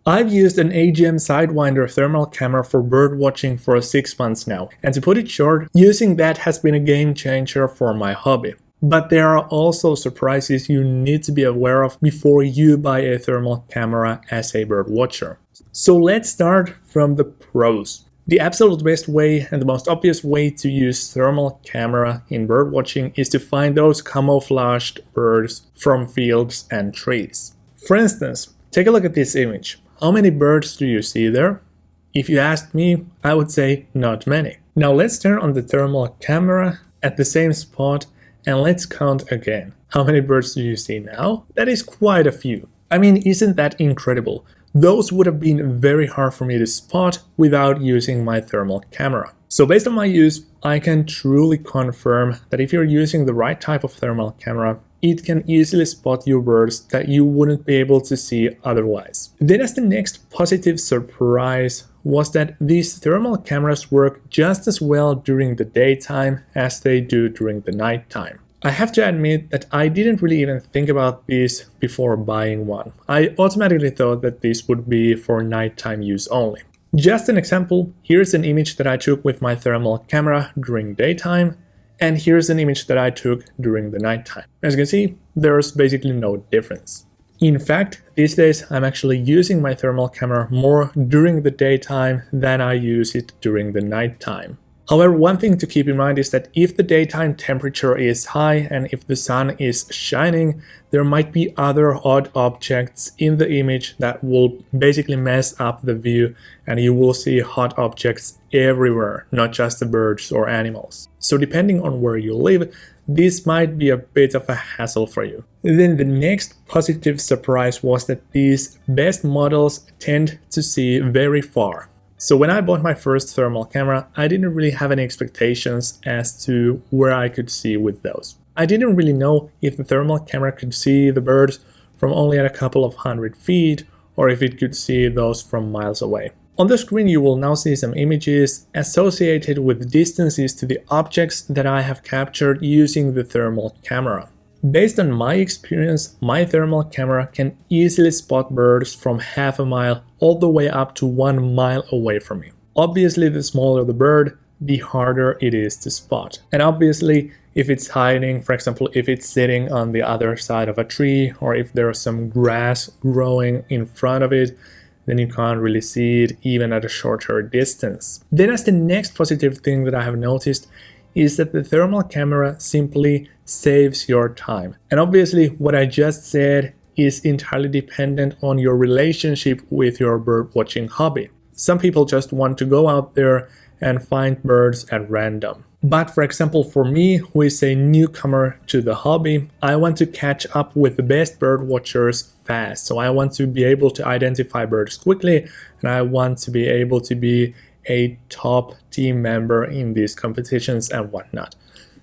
I've used an AGM Sidewinder thermal camera for bird watching for 6 months now, and to put it short, using that has been a game changer for my hobby. But there are also surprises you need to be aware of before you buy a thermal camera as a bird watcher. So let's start from the pros. The absolute best way and the most obvious way to use thermal camera in bird watching is to find those camouflaged birds from fields and trees. For instance, take a look at this image. How many birds do you see there? If you asked me, I would say not many. Now let's turn on the thermal camera at the same spot and let's count again. How many birds do you see now? That is quite a few. I mean, isn't that incredible? Those would have been very hard for me to spot without using my thermal camera. So based on my use, I can truly confirm that if you're using the right type of thermal camera, it can easily spot your birds that you wouldn't be able to see otherwise. Then as the next positive surprise was that these thermal cameras work just as well during the daytime as they do during the nighttime. I have to admit that I didn't really even think about this before buying one. I automatically thought that this would be for nighttime use only. Just an example, here's an image that I took with my thermal camera during daytime, and here's an image that I took during the nighttime. As you can see, there's basically no difference. In fact, these days I'm actually using my thermal camera more during the daytime than I use it during the nighttime. However, one thing to keep in mind is that if the daytime temperature is high and if the sun is shining, there might be other odd objects in the image that will basically mess up the view, and you will see hot objects everywhere, not just the birds or animals. So depending on where you live, this might be a bit of a hassle for you. Then the next positive surprise was that these best models tend to see very far. So when I bought my first thermal camera, I didn't really have any expectations as to where I could see with those. I didn't really know if the thermal camera could see the birds from only at a couple of 100 feet or if it could see those from miles away. On the screen you will now see some images associated with distances to the objects that I have captured using the thermal camera. Based on my experience, my thermal camera can easily spot birds from half a mile all the way up to 1 mile away from me. Obviously, the smaller the bird, the harder it is to spot. And obviously, if it's hiding, for example, if it's sitting on the other side of a tree or if there's some grass growing in front of it, then you can't really see it even at a shorter distance. Then as the next positive thing that I have noticed is that the thermal camera simply saves your time. And obviously what I just said is entirely dependent on your relationship with your bird watching hobby. Some people just want to go out there and find birds at random. But for example, for me, who is a newcomer to the hobby, I want to catch up with the best bird watchers fast. So I want to be able to identify birds quickly, and I want to be able to be a top team member in these competitions and whatnot.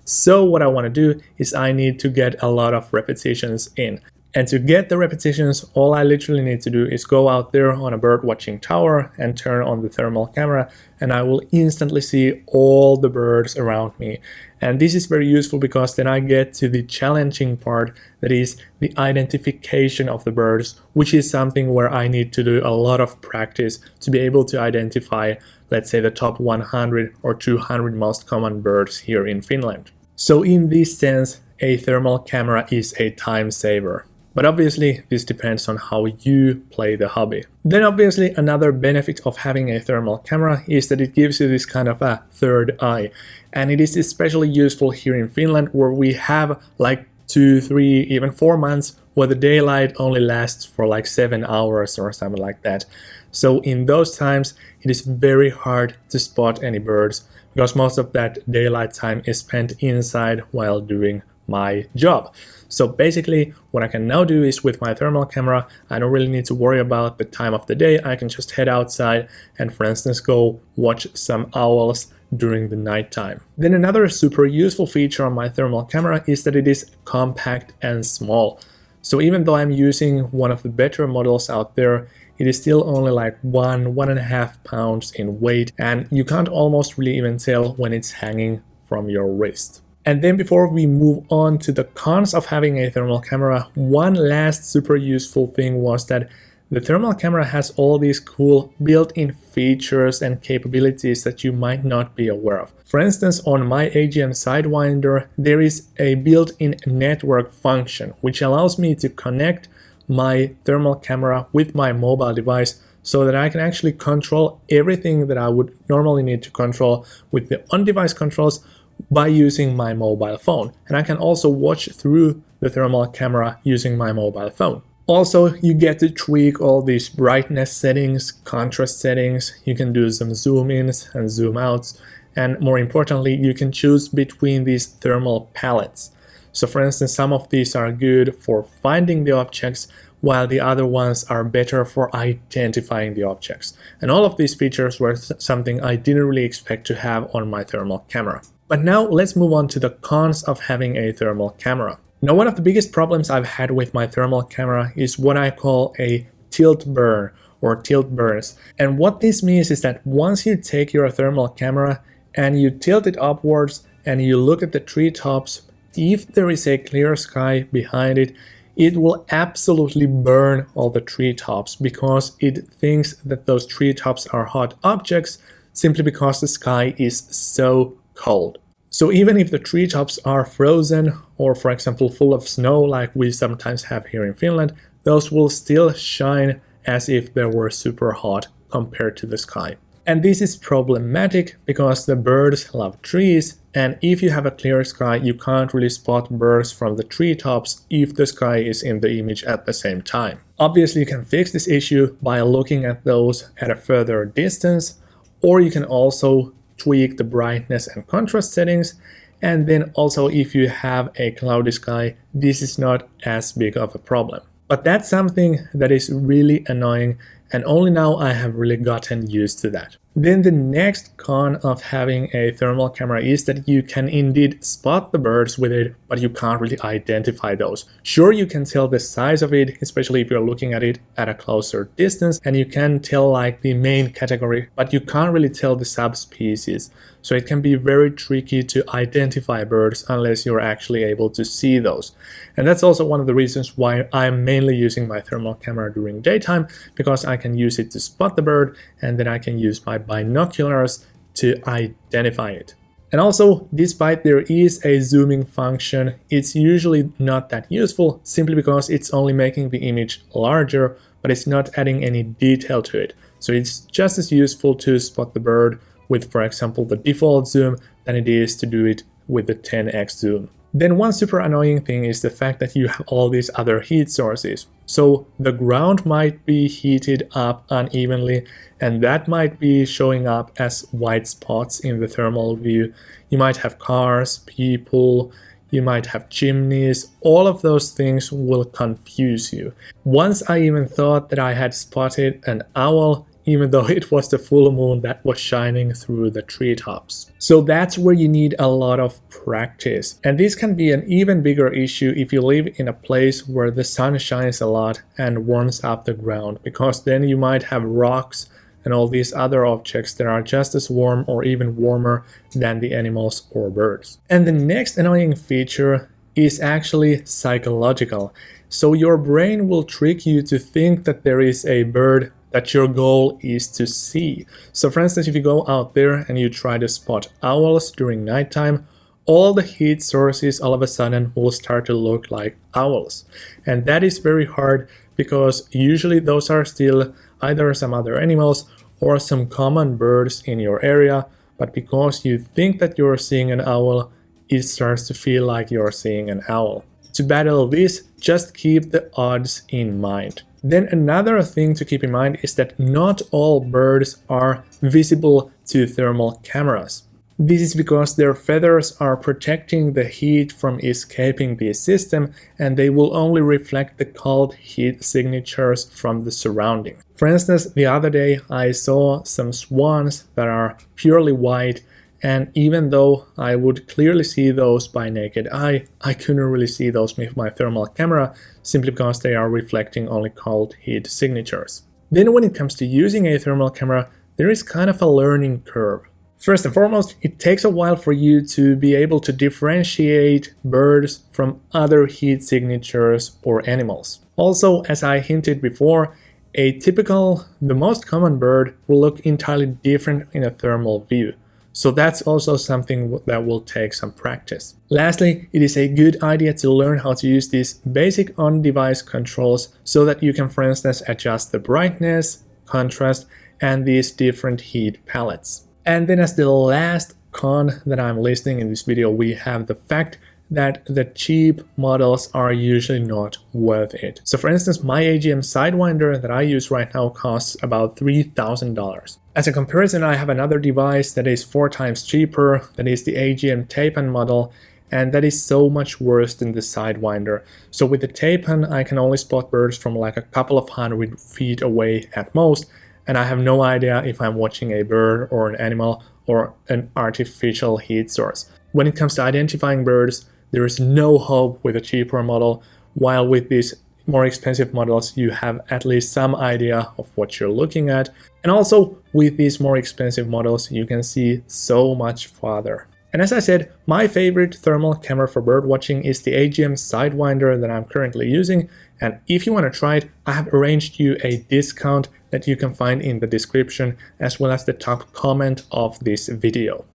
So what I want to do is I need to get a lot of repetitions in. And to get the repetitions, all I literally need to do is go out there on a bird watching tower and turn on the thermal camera, and I will instantly see all the birds around me. And this is very useful because then I get to the challenging part, that is the identification of the birds, which is something where I need to do a lot of practice to be able to identify, let's say, the top 100 or 200 most common birds here in Finland. So in this sense, a thermal camera is a time saver. But obviously, this depends on how you play the hobby. Then obviously, another benefit of having a thermal camera is that it gives you this kind of a third eye. And it is especially useful here in Finland, where we have like 2, 3, even 4 months where the daylight only lasts for like 7 hours or something like that. So in those times, it is very hard to spot any birds because most of that daylight time is spent inside while doing my job. So basically what I can now do is with my thermal camera, I don't really need to worry about the time of the day. I can just head outside and, for instance, go watch some owls during the nighttime. Then another super useful feature on my thermal camera is that it is compact and small. So even though I'm using one of the better models out there, it is still only like 1.5 pounds in weight, and you can't almost really even tell when it's hanging from your wrist. And then before we move on to the cons of having a thermal camera, one last super useful thing was that The thermal camera has all these cool built-in features and capabilities that you might not be aware of. For instance, on my AGM Sidewinder, there is a built-in network function which allows me to connect my thermal camera with my mobile device so that I can actually control everything that I would normally need to control with the on-device controls by using my mobile phone. And I can also watch through the thermal camera using my mobile phone. Also, you get to tweak all these brightness settings, contrast settings, you can do some zoom ins and zoom outs, and more importantly, you can choose between these thermal palettes. So for instance, some of these are good for finding the objects, while the other ones are better for identifying the objects. And all of these features were something I didn't really expect to have on my thermal camera. But now let's move on to the cons of having a thermal camera. Now, one of the biggest problems I've had with my thermal camera is what I call a tilt burn or tilt burns. And what this means is that once you take your thermal camera and you tilt it upwards and you look at the treetops, if there is a clear sky behind it, it will absolutely burn all the treetops because it thinks that those treetops are hot objects simply because the sky is so cold. So even if the treetops are frozen or, for example, full of snow like we sometimes have here in Finland, those will still shine as if they were super hot compared to the sky. And this is problematic because the birds love trees, and if you have a clear sky, you can't really spot birds from the treetops if the sky is in the image at the same time. Obviously, you can fix this issue by looking at those at a further distance, or you can also tweak the brightness and contrast settings, and then also if you have a cloudy sky, this is not as big of a problem. But that's something that is really annoying, and only now I have really gotten used to that. Then the next con of having a thermal camera is that you can indeed spot the birds with it, but you can't really identify those. Sure, you can tell the size of it, especially if you're looking at it at a closer distance, and you can tell like the main category, but you can't really tell the subspecies. So it can be very tricky to identify birds unless you're actually able to see those. And that's also one of the reasons why I'm mainly using my thermal camera during daytime, because I can use it to spot the bird, and then I can use my binoculars to identify it. And also, despite there is a zooming function, it's usually not that useful simply because it's only making the image larger, but it's not adding any detail to it. So it's just as useful to spot the bird with, for example, the default zoom than it is to do it with the 10x zoom. Then one super annoying thing is the fact that you have all these other heat sources. So the ground might be heated up unevenly, and that might be showing up as white spots in the thermal view. You might have cars, people, you might have chimneys. All of those things will confuse you. Once I even thought that I had spotted an owl, even though it was the full moon that was shining through the treetops. So that's where you need a lot of practice. And this can be an even bigger issue if you live in a place where the sun shines a lot and warms up the ground, because then you might have rocks and all these other objects that are just as warm or even warmer than the animals or birds. And the next annoying feature is actually psychological. So your brain will trick you to think that there is a bird that your goal is to see. So for instance, if you go out there and you try to spot owls during nighttime, all the heat sources all of a sudden will start to look like owls. And that is very hard because usually those are still either some other animals or some common birds in your area, but because you think that you're seeing an owl, it starts to feel like you're seeing an owl. To battle this, just keep the odds in mind. Then another thing to keep in mind is that not all birds are visible to thermal cameras. This is because their feathers are protecting the heat from escaping the system, and they will only reflect the cold heat signatures from the surrounding. For instance, the other day I saw some swans that are purely white, and even though I would clearly see those by naked eye, I couldn't really see those with my thermal camera simply because they are reflecting only cold heat signatures. Then when it comes to using a thermal camera, there is kind of a learning curve. First and foremost, it takes a while for you to be able to differentiate birds from other heat signatures or animals. Also, as I hinted before, The most common bird will look entirely different in a thermal view. So that's also something that will take some practice. Lastly, it is a good idea to learn how to use these basic on-device controls so that you can, for instance, adjust the brightness, contrast, and these different heat palettes. And then as the last con that I'm listing in this video, we have the fact that the cheap models are usually not worth it. So for instance, my AGM Sidewinder that I use right now costs about $3,000. As a comparison, I have another device that is 4 times cheaper, that is the AGM Tapan model, and that is so much worse than the Sidewinder. So with the Tapan, I can only spot birds from like a couple of 100 feet away at most, and I have no idea if I'm watching a bird or an animal or an artificial heat source. When it comes to identifying birds, there is no hope with a cheaper model, while with these more expensive models you have at least some idea of what you're looking at. And also with these more expensive models you can see so much farther. And as I said, my favorite thermal camera for bird watching is the AGM Sidewinder that I'm currently using, and if you want to try it, I have arranged you a discount that you can find in the description as well as the top comment of this video.